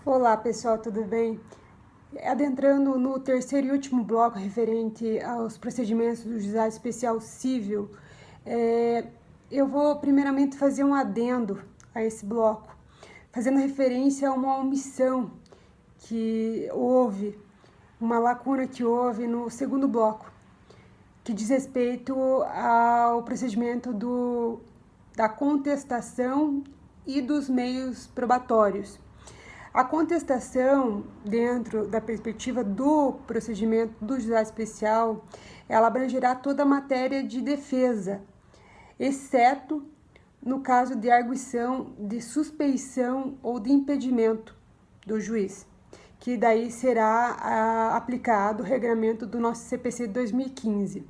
Olá pessoal, tudo bem? Adentrando no terceiro e último bloco referente aos procedimentos do Juizado Especial Civil, eu vou primeiramente fazer um adendo a esse bloco, fazendo referência a uma omissão que houve, uma lacuna que houve no segundo bloco, que diz respeito ao procedimento da contestação e dos meios probatórios. A contestação, dentro da perspectiva do procedimento do juizado especial, ela abrangerá toda a matéria de defesa, exceto no caso de arguição de suspeição ou de impedimento do juiz, que daí será aplicado o regramento do nosso CPC de 2015.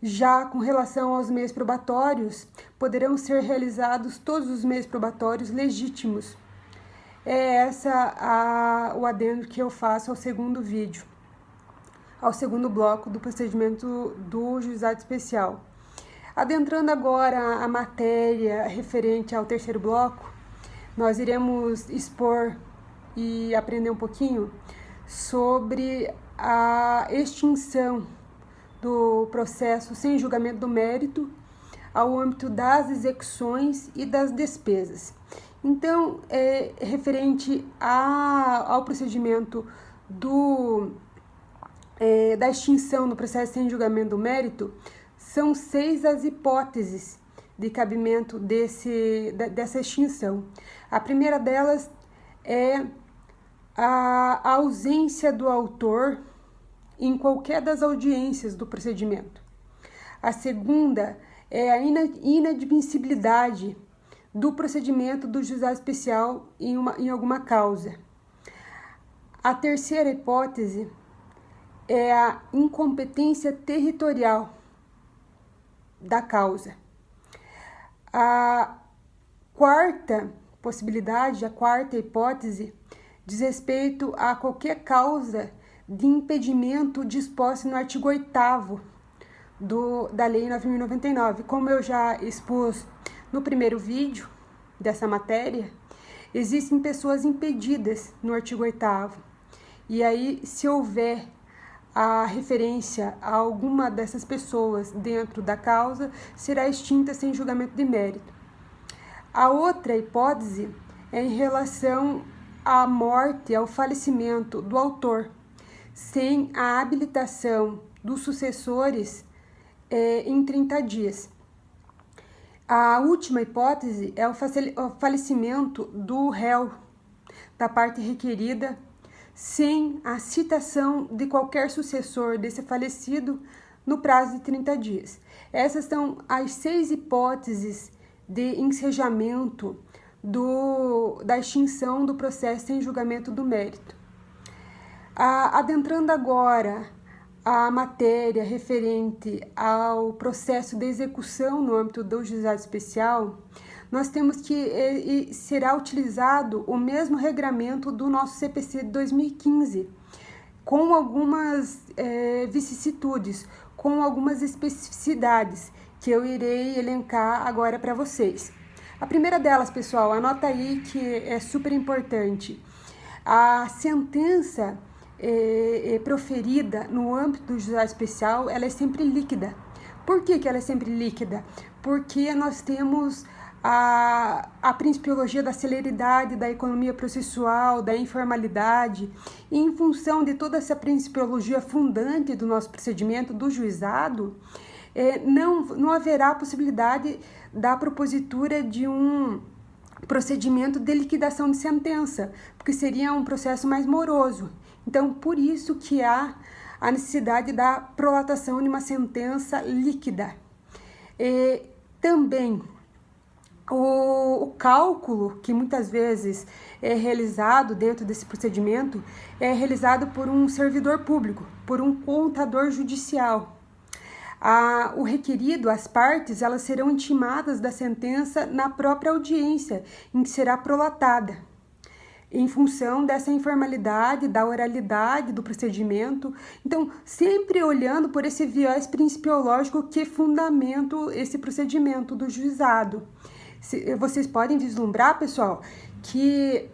Já com relação aos meios probatórios, poderão ser realizados todos os meios probatórios legítimos. É o adendo que eu faço ao segundo vídeo, ao segundo bloco do procedimento do juizado especial. Adentrando agora a matéria referente ao terceiro bloco, nós iremos expor e aprender um pouquinho sobre a extinção do processo sem julgamento do mérito ao âmbito das execuções e das despesas. Então, referente ao procedimento da extinção do processo sem julgamento do mérito, são 6 as hipóteses de cabimento dessa extinção. A primeira delas é a ausência do autor em qualquer das audiências do procedimento. A segunda é a inadmissibilidade do procedimento do juizado especial em alguma causa. A terceira hipótese é a incompetência territorial da causa. A quarta possibilidade, a quarta hipótese, diz respeito a qualquer causa de impedimento disposta no artigo 8º da Lei 9.099. Como eu já expus no primeiro vídeo dessa matéria, existem pessoas impedidas no artigo 8º. E aí, se houver a referência a alguma dessas pessoas dentro da causa, será extinta sem julgamento de mérito. A outra hipótese é em relação à morte, ao falecimento do autor, sem a habilitação dos sucessores em 30 dias. A última hipótese é o falecimento do réu, da parte requerida, sem a citação de qualquer sucessor desse falecido no prazo de 30 dias. Essas são as 6 hipóteses de ensejamento da extinção do processo sem julgamento do mérito. Adentrando agora a matéria referente ao processo de execução no âmbito do juizado especial, nós temos que será utilizado o mesmo regramento do nosso CPC de 2015, com algumas vicissitudes, com algumas especificidades que eu irei elencar agora para vocês. A primeira delas, pessoal, anota aí que é super importante. A sentença proferida no âmbito do juizado especial, ela é sempre líquida. Por que ela é sempre líquida? Porque nós temos a principiologia da celeridade, da economia processual, da informalidade, e em função de toda essa principiologia fundante do nosso procedimento do juizado, não haverá possibilidade da propositura de um procedimento de liquidação de sentença, porque seria um processo mais moroso. Então, por isso que há a necessidade da prolatação de uma sentença líquida. Também, o cálculo que muitas vezes é realizado dentro desse procedimento é realizado por um servidor público, por um contador judicial. O requerido, as partes, elas serão intimadas da sentença na própria audiência em que será prolatada, em função dessa informalidade, da oralidade do procedimento. Então, sempre olhando por esse viés principiológico que fundamenta esse procedimento do juizado. Vocês podem vislumbrar, pessoal, que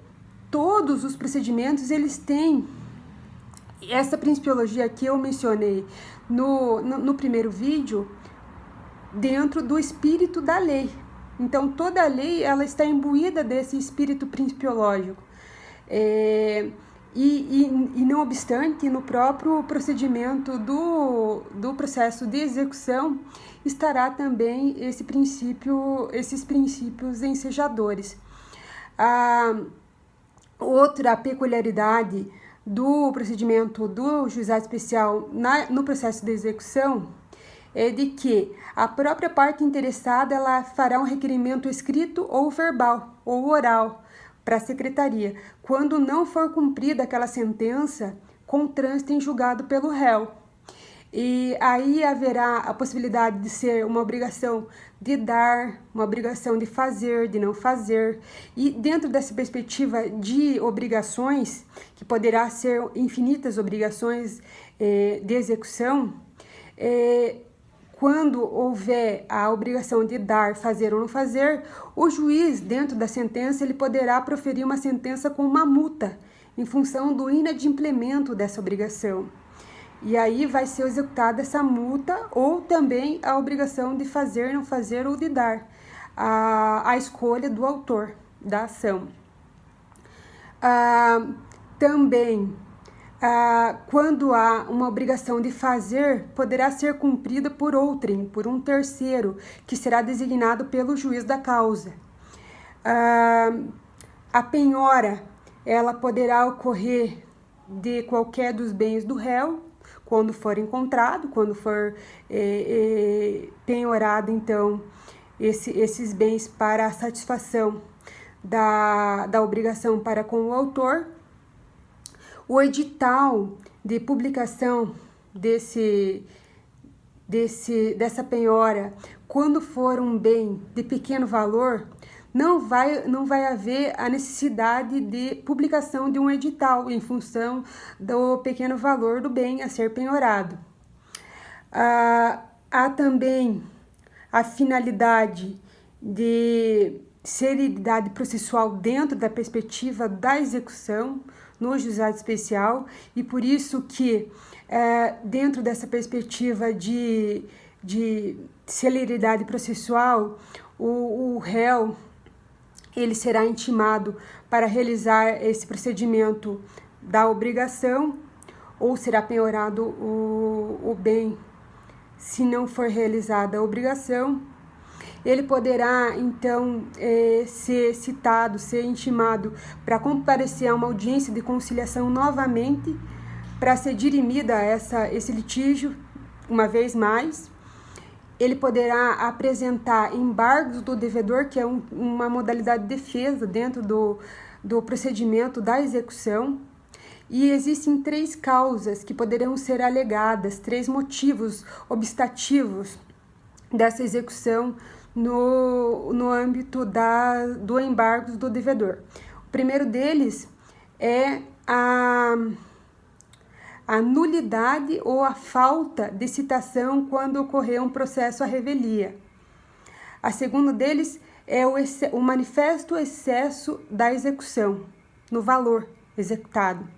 todos os procedimentos, eles têm essa principiologia que eu mencionei no primeiro vídeo, dentro do espírito da lei. Então, toda a lei, ela está imbuída desse espírito principiológico. E não obstante, no próprio procedimento do processo de execução, estará também esses princípios ensejadores. Outra peculiaridade do procedimento do juizado especial no processo de execução é de que a própria parte interessada, ela fará um requerimento escrito ou verbal ou oral para a secretaria, quando não for cumprida aquela sentença com trânsito em julgado pelo réu. E aí haverá a possibilidade de ser uma obrigação de dar, uma obrigação de fazer, de não fazer. E dentro dessa perspectiva de obrigações, que poderá ser infinitas obrigações de execução, quando houver a obrigação de dar, fazer ou não fazer, o juiz, dentro da sentença, ele poderá proferir uma sentença com uma multa, em função do inadimplemento dessa obrigação. E aí vai ser executada essa multa, ou também a obrigação de fazer, não fazer ou de dar, a escolha do autor da ação. Também, quando há uma obrigação de fazer, poderá ser cumprida por outrem, por um terceiro, que será designado pelo juiz da causa. A penhora, ela poderá ocorrer de qualquer dos bens do réu, quando for encontrado, quando for penhorado, então, esses bens para a satisfação da obrigação para com o autor. O edital de publicação dessa penhora, quando for um bem de pequeno valor, não vai haver a necessidade de publicação de um edital em função do pequeno valor do bem a ser penhorado. Há também a finalidade de celeridade processual dentro da perspectiva da execução no juizado especial, e por isso que dentro dessa perspectiva de celeridade processual, o réu ele será intimado para realizar esse procedimento da obrigação, ou será penhorado o bem se não for realizada a obrigação. Ele poderá, então, ser citado, ser intimado para comparecer a uma audiência de conciliação novamente, para ser dirimida esse litígio uma vez mais. Ele poderá apresentar embargos do devedor, que é uma modalidade de defesa dentro do procedimento da execução. E existem 3 causas que poderão ser alegadas, 3 motivos obstativos dessa execução no âmbito do embargo do devedor. O primeiro deles é a nulidade ou a falta de citação quando ocorrer um processo à revelia. A segunda deles é o manifesto excesso da execução, no valor executado.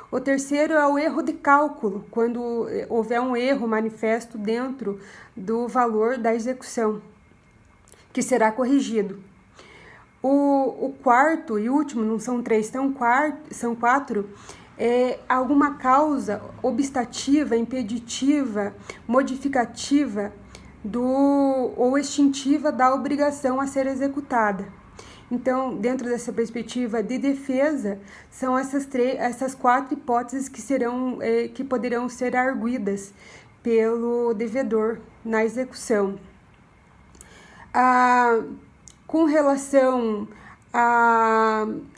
O terceiro é o erro de cálculo, quando houver um erro manifesto dentro do valor da execução, que será corrigido. O quarto e último, não são 3, são 4, alguma causa obstativa, impeditiva, modificativa ou extintiva da obrigação a ser executada. Então, dentro dessa perspectiva de defesa, são essas 4 hipóteses que poderão ser arguidas pelo devedor na execução. Com relação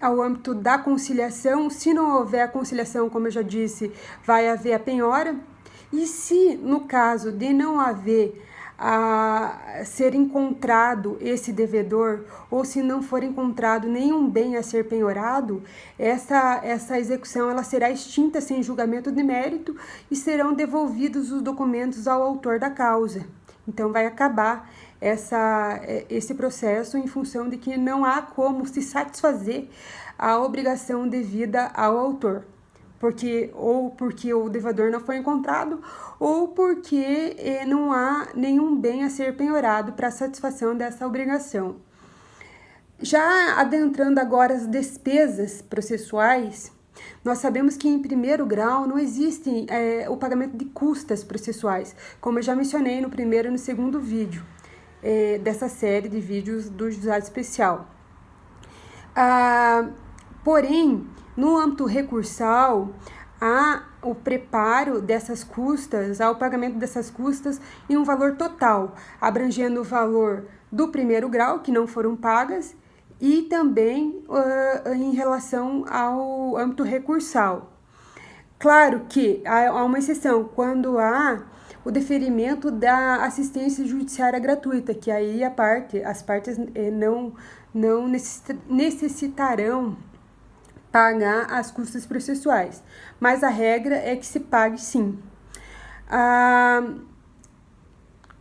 ao âmbito da conciliação, se não houver a conciliação, como eu já disse, vai haver a penhora. E se, no caso de não haver ser encontrado esse devedor, ou se não for encontrado nenhum bem a ser penhorado, essa execução ela será extinta sem julgamento de mérito e serão devolvidos os documentos ao autor da causa. Então vai acabar esse processo em função de que não há como se satisfazer a obrigação devida ao autor. Porque o devedor não foi encontrado, ou porque não há nenhum bem a ser penhorado para a satisfação dessa obrigação. Já adentrando agora as despesas processuais, nós sabemos que em primeiro grau não existe o pagamento de custas processuais, como eu já mencionei no primeiro e no segundo vídeo dessa série de vídeos do Juizado Especial. Porém, no âmbito recursal, há o preparo dessas custas, há o pagamento dessas custas em um valor total, abrangendo o valor do primeiro grau, que não foram pagas, e também em relação ao âmbito recursal. Claro que há uma exceção, quando há o deferimento da assistência judiciária gratuita, que aí as partes não necessitarão pagar as custas processuais, mas a regra é que se pague sim.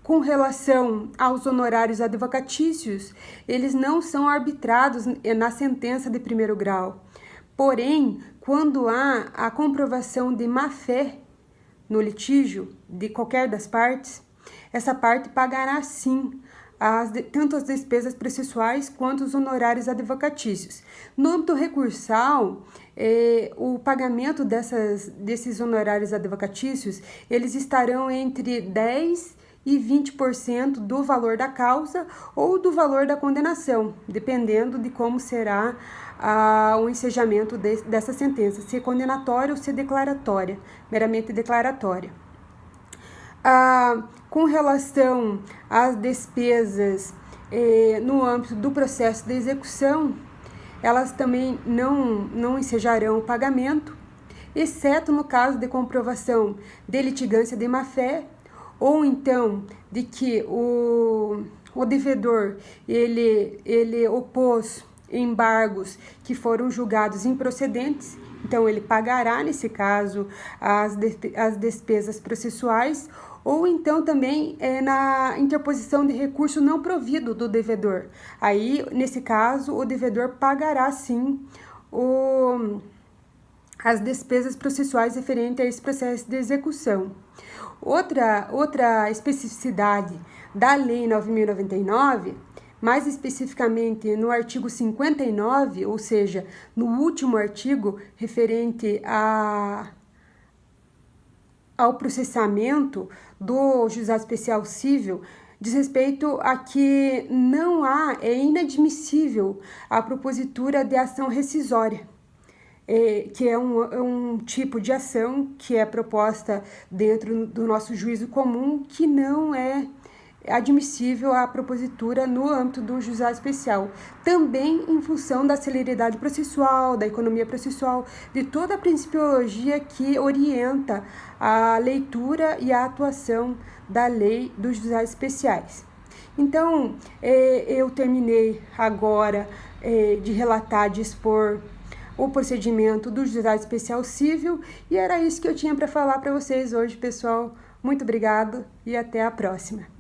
Com relação aos honorários advocatícios, eles não são arbitrados na sentença de primeiro grau. Porém, quando há a comprovação de má-fé no litígio de qualquer das partes, essa parte pagará sim tanto as despesas processuais quanto os honorários advocatícios. No âmbito recursal, o pagamento desses honorários advocatícios, eles estarão entre 10% e 20% do valor da causa ou do valor da condenação, dependendo de como será o ensejamento dessa sentença, se é condenatória ou se é declaratória, meramente declaratória. Com relação às despesas no âmbito do processo de execução, elas também não ensejarão o pagamento, exceto no caso de comprovação de litigância de má-fé, ou então de que o devedor ele opôs embargos que foram julgados improcedentes, então ele pagará, nesse caso, as despesas processuais, ou então também na interposição de recurso não provido do devedor. Aí, nesse caso, o devedor pagará sim as despesas processuais referentes a esse processo de execução. Outra especificidade da Lei 9.099, mais especificamente no artigo 59, ou seja, no último artigo referente ao processamento do Juizado Especial Cível, diz respeito a que é inadmissível a propositura de ação rescisória, que é um tipo de ação que é proposta dentro do nosso juízo comum, que não é admissível a propositura no âmbito do juizado especial, também em função da celeridade processual, da economia processual, de toda a principiologia que orienta a leitura e a atuação da lei dos juizados especiais. Então, eu terminei agora de relatar, de expor o procedimento do Juizado Especial Cível, e era isso que eu tinha para falar para vocês hoje, pessoal. Muito obrigado e até a próxima.